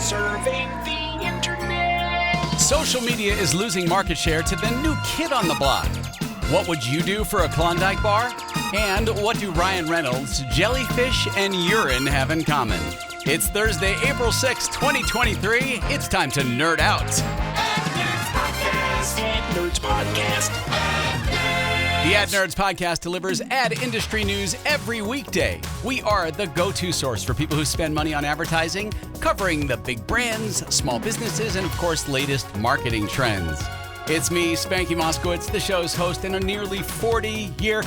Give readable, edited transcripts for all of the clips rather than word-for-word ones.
Serving the internet. Social media is losing market share to the new kid on the block. What would you do for a Klondike bar? And what do Ryan Reynolds, Jellyfish, and Urine have in common? It's Thursday, April 6, 2023. It's time to nerd out. Nerds Podcast. The Ad Nerds Podcast delivers ad industry news every weekday. We are the go-to source for people who spend money on advertising, covering the big brands, small businesses, and of course, latest marketing trends. It's me, Spanky Moskowitz, the show's host and a nearly 40-year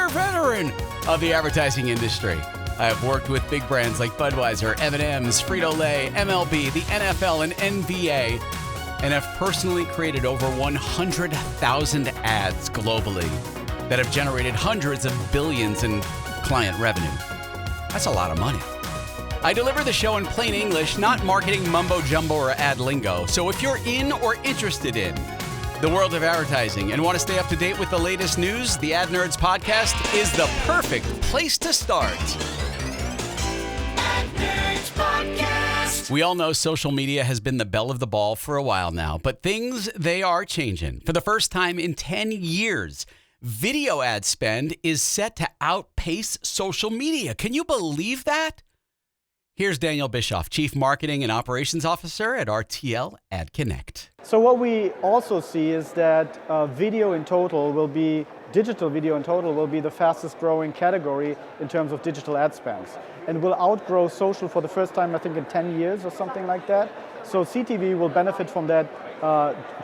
veteran of the advertising industry. I have worked with big brands like Budweiser, M&M's, Frito-Lay, MLB, the NFL, and NBA, and have personally created over 100,000 ads globally that have generated hundreds of billions in client revenue. That's a lot of money. I deliver the show in plain English, not marketing mumbo-jumbo or ad lingo. So if you're in or interested in the world of advertising and want to stay up to date with the latest news, the Ad Nerds Podcast is the perfect place to start. Ad Nerds Podcast. We all know social media has been the belle of the ball for a while now, but they are changing. For the first time in 10 years, video ad spend is set to outpace social media. Can you believe that? Here's Daniel Bischoff, Chief Marketing and Operations Officer at RTL Ad Connect. So what we also see is that digital video in total will be the fastest growing category in terms of digital ad spends, and will outgrow social for the first time, I think, in 10 years or something like that. So CTV will benefit from that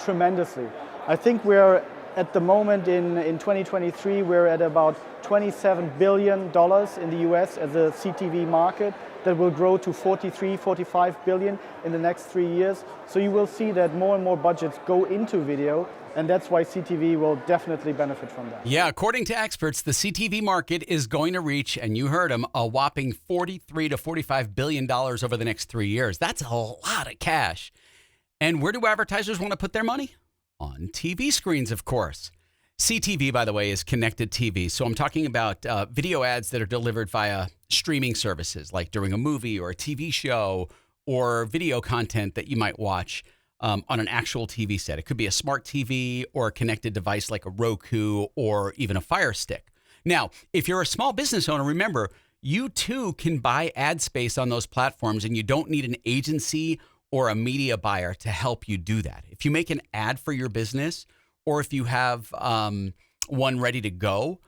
tremendously. I think we're at the moment in 2023, we're at about $27 billion in the US as a CTV market that will grow to 45 billion in the next 3 years. So you will see that more and more budgets go into video, and that's why CTV will definitely benefit from that. Yeah, according to experts, the CTV market is going to reach, and you heard them, a whopping $43 to $45 billion over the next 3 years. That's a lot of cash. And where do advertisers want to put their money? On TV screens, of course. CTV, by the way, is connected TV. So I'm talking about video ads that are delivered via streaming services, like during a movie or a TV show, or video content that you might watch on an actual TV set. It could be a smart TV or a connected device like a Roku or even a Fire Stick. Now, if you're a small business owner, remember, you too can buy ad space on those platforms, and you don't need an agency or a media buyer to help you do that. If you make an ad for your business, or if you have one ready to go,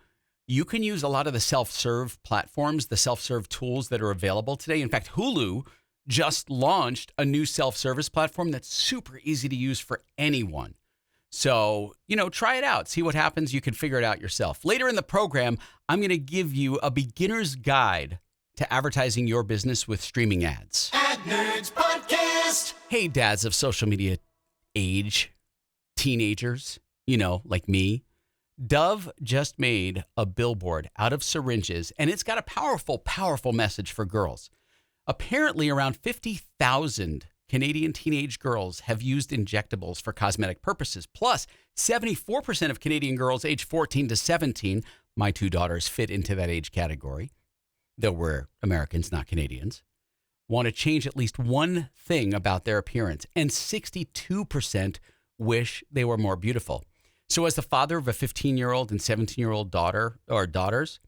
you can use a lot of the self-serve platforms, the self-serve tools that are available today. In fact, Hulu just launched a new self-service platform that's super easy to use for anyone. So, try it out. See what happens. You can figure it out yourself. Later in the program, I'm going to give you a beginner's guide to advertising your business with streaming ads. Ad Nerds Podcast. Hey, dads of social media age, teenagers, like me. Dove just made a billboard out of syringes, and it's got a powerful, powerful message for girls. Apparently, around 50,000 Canadian teenage girls have used injectables for cosmetic purposes. Plus, 74% of Canadian girls aged 14 to 17, my two daughters fit into that age category, though we're Americans, not Canadians, want to change at least one thing about their appearance, and 62% wish they were more beautiful. So as the father of a 15-year-old and 17-year-old daughter or daughters,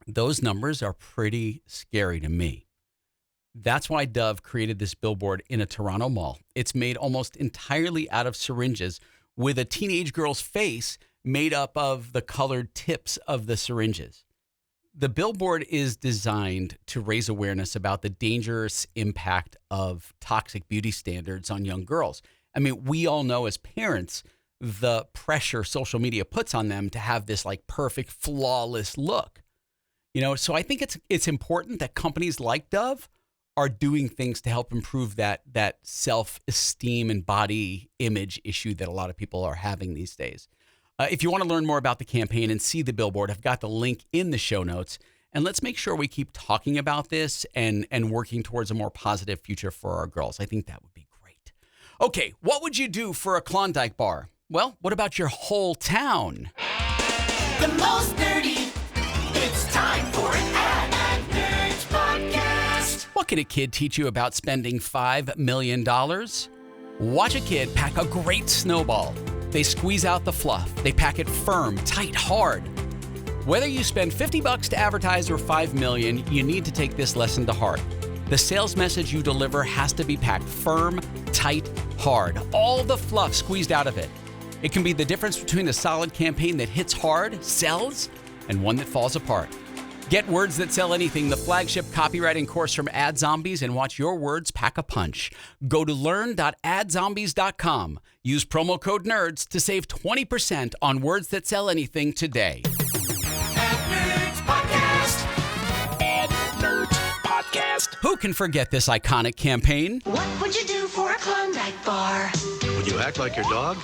those numbers are pretty scary to me. That's why Dove created this billboard in a Toronto mall. It's made almost entirely out of syringes, with a teenage girl's face made up of the colored tips of the syringes. The billboard is designed to raise awareness about the dangerous impact of toxic beauty standards on young girls. I mean, we all know as parents the pressure social media puts on them to have this like perfect, flawless look. So I think it's important that companies like Dove are doing things to help improve that self-esteem and body image issue that a lot of people are having these days. If you want to learn more about the campaign and see the billboard, I've got the link in the show notes. And let's make sure we keep talking about this and working towards a more positive future for our girls. I think that would be great. Okay, what would you do for a Klondike bar? Well, what about your whole town? The most nerdy. It's time for an Ad Nerds Podcast. What can a kid teach you about spending $5 million? Watch a kid pack a great snowball. They squeeze out the fluff. They pack it firm, tight, hard. Whether you spend $50 to advertise or $5 million, you need to take this lesson to heart. The sales message you deliver has to be packed firm, tight, hard. All the fluff squeezed out of it. It can be the difference between a solid campaign that hits hard, sells, and one that falls apart. Get Words That Sell Anything, the flagship copywriting course from Ad Zombies, and watch your words pack a punch. Go to learn.adzombies.com. Use promo code NERDS to save 20% on Words That Sell Anything today. Who can forget this iconic campaign? What would you do for a Klondike bar? Would you act like your dog?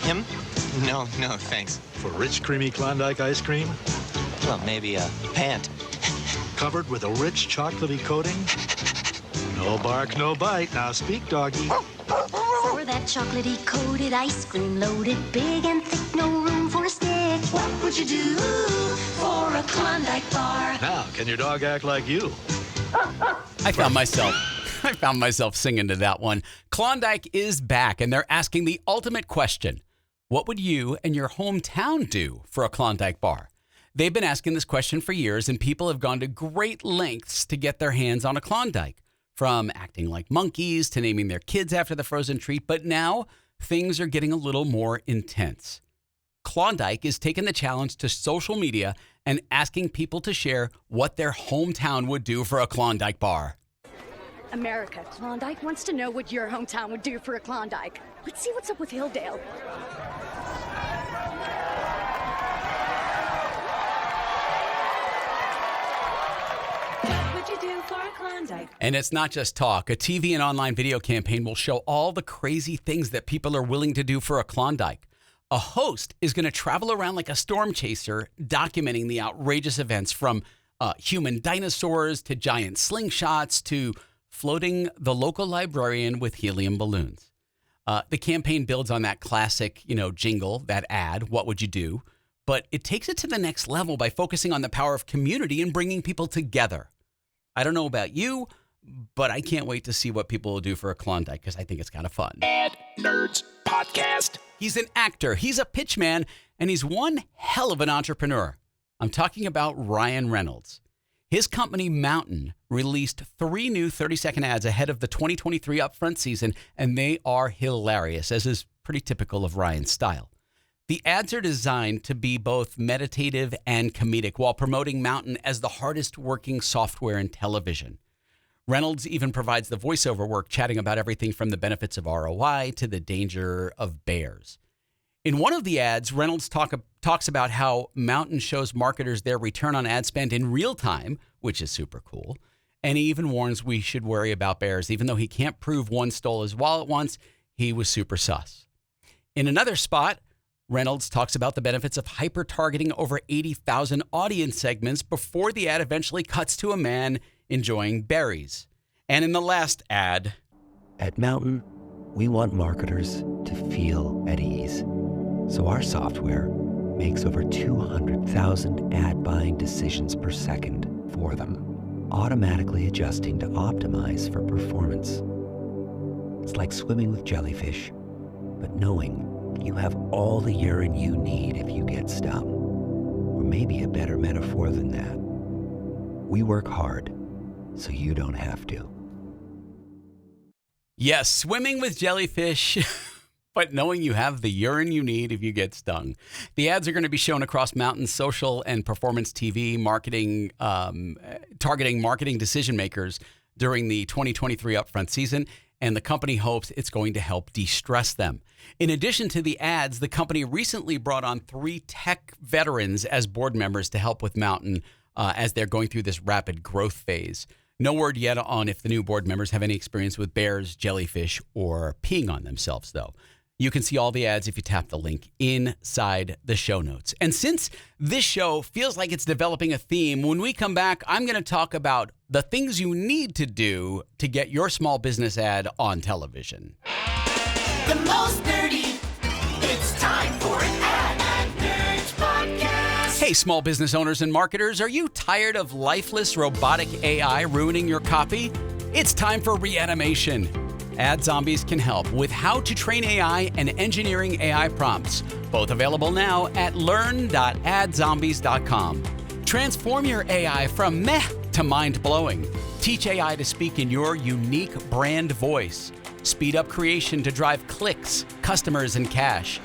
Him? No, thanks. For rich, creamy Klondike ice cream? Well, maybe a pant. Covered with a rich, chocolatey coating? No bark, no bite. Now speak, doggy. For that chocolatey coated ice cream, loaded big and thick, no room for a stick. What would you do for a Klondike bar? Now, can your dog act like you? I found myself singing to that one. Klondike is back, and they're asking the ultimate question. What would you and your hometown do for a Klondike bar? They've been asking this question for years, and people have gone to great lengths to get their hands on a Klondike, from acting like monkeys to naming their kids after the frozen treat. But now things are getting a little more intense. Klondike is taking the challenge to social media and asking people to share what their hometown would do for a Klondike bar. America, Klondike wants to know what your hometown would do for a Klondike. Let's see what's up with Hilldale. What would you do for a Klondike? And it's not just talk. A TV and online video campaign will show all the crazy things that people are willing to do for a Klondike. A host is going to travel around like a storm chaser, documenting the outrageous events from human dinosaurs to giant slingshots to floating the local librarian with helium balloons. The campaign builds on that classic, jingle, that ad, what would you do? But it takes it to the next level by focusing on the power of community and bringing people together. I don't know about you, but I can't wait to see what people will do for a Klondike because I think it's kind of fun. Ad Nerds Podcast. He's an actor, he's a pitchman, and he's one hell of an entrepreneur. I'm talking about Ryan Reynolds. His company, Mountain, released 3 new 30-second ads ahead of the 2023 upfront season, and they are hilarious, as is pretty typical of Ryan's style. The ads are designed to be both meditative and comedic while promoting Mountain as the hardest working software in television. Reynolds even provides the voiceover work, chatting about everything from the benefits of ROI to the danger of bears. In one of the ads, Reynolds talks about how Mountain shows marketers their return on ad spend in real time, which is super cool. And he even warns we should worry about bears. Even though he can't prove one stole his wallet once, he was super sus. In another spot, Reynolds talks about the benefits of hyper-targeting over 80,000 audience segments before the ad eventually cuts to a man enjoying berries. And in the last ad, at Mountain, we want marketers to feel at ease. So our software makes over 200,000 ad buying decisions per second for them, automatically adjusting to optimize for performance. It's like swimming with jellyfish, but knowing you have all the urine you need if you get stung. Or maybe a better metaphor than that. We work hard so you don't have to. yes, swimming with jellyfish, but knowing you have the urine you need if you get stung. The ads are going to be shown across Mountain's social and performance TV marketing, targeting marketing decision makers during the 2023 upfront season, and the company hopes it's going to help de-stress them. In addition to the ads, the company recently brought on 3 tech veterans as board members to help with Mountain as they're going through this rapid growth phase. No word yet on if the new board members have any experience with bears, jellyfish, or peeing on themselves, though. You can see all the ads if you tap the link inside the show notes. And since this show feels like it's developing a theme, when we come back, I'm going to talk about the things you need to do to get your small business ad on television. The most nerdy. It's time for an Ad Nerds Podcast. Hey, small business owners and marketers, are you tired of lifeless robotic AI ruining your copy? It's time for reanimation. Ad Zombies can help with how to train AI and engineering AI prompts, both available now at learn.adzombies.com. Transform your AI from meh to mind-blowing. Teach AI to speak in your unique brand voice. Speed up creation to drive clicks, customers, and cash.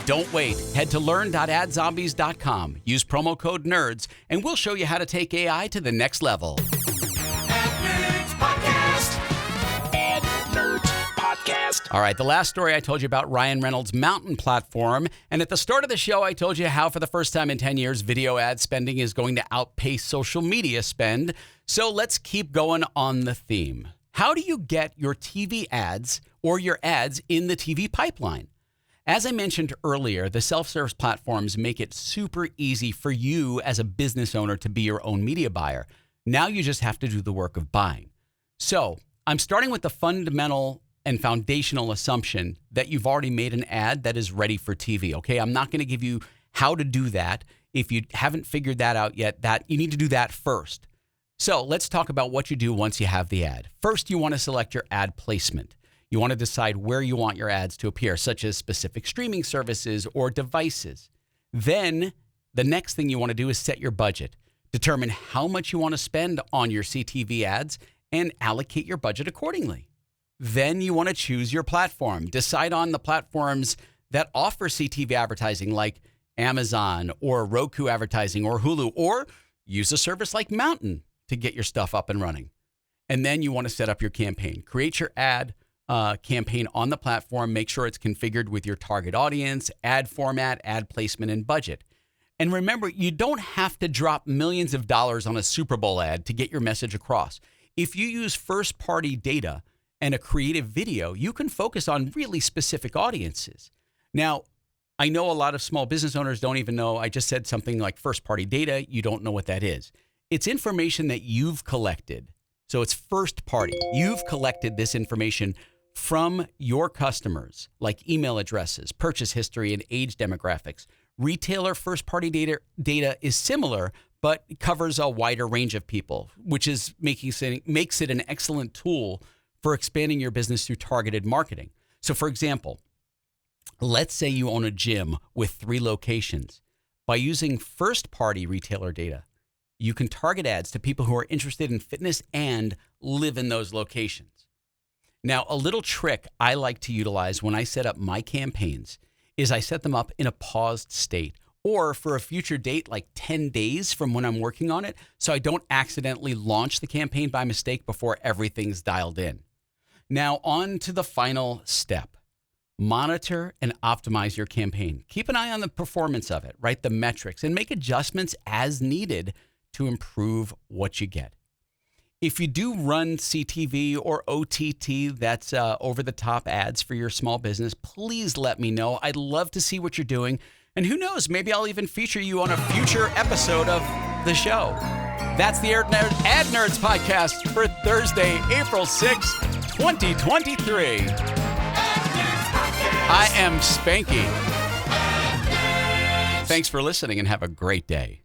Don't wait. Head to learn.adzombies.com. Use promo code NERDS, and we'll show you how to take AI to the next level. All right, the last story I told you about Ryan Reynolds' Mountain platform. And at the start of the show, I told you how for the first time in 10 years, video ad spending is going to outpace social media spend. So let's keep going on the theme. How do you get your TV ads or your ads in the TV pipeline? As I mentioned earlier, the self-service platforms make it super easy for you as a business owner to be your own media buyer. Now you just have to do the work of buying. So I'm starting with the fundamental and foundational assumption that you've already made an ad that is ready for TV, okay? I'm not going to give you how to do that. If you haven't figured that out yet, that you need to do that first. So let's talk about what you do once you have the ad. First, you want to select your ad placement. You want to decide where you want your ads to appear, such as specific streaming services or devices. Then the next thing you want to do is set your budget. Determine how much you want to spend on your CTV ads and allocate your budget accordingly. Then you want to choose your platform. Decide on the platforms that offer CTV advertising like Amazon or Roku advertising or Hulu, or use a service like Mountain to get your stuff up and running. And then you want to set up your campaign. Create your ad campaign on the platform. Make sure it's configured with your target audience, ad format, ad placement, and budget. And remember, you don't have to drop millions of dollars on a Super Bowl ad to get your message across. If you use first-party data and a creative video, you can focus on really specific audiences. Now, I know a lot of small business owners don't even know. I just said something like first-party data. You don't know what that is. It's information that you've collected. So it's first party. You've collected this information from your customers, like email addresses, purchase history, and age demographics. Retailer first-party data is similar, but covers a wider range of people, which is makes it an excellent tool for expanding your business through targeted marketing. So for example, let's say you own a gym with 3 locations. By using first-party retailer data, you can target ads to people who are interested in fitness and live in those locations. Now, a little trick I like to utilize when I set up my campaigns is I set them up in a paused state or for a future date like 10 days from when I'm working on it, so I don't accidentally launch the campaign by mistake before everything's dialed in. Now, on to the final step. Monitor and optimize your campaign. Keep an eye on the performance of it, right? The metrics, and make adjustments as needed to improve what you get. If you do run CTV or OTT, that's over-the-top ads for your small business, please let me know. I'd love to see what you're doing. And who knows, maybe I'll even feature you on a future episode of the show. That's the Ad Nerds podcast for Thursday, April 6th, 2023. I am Spanky. Thanks for listening and have a great day.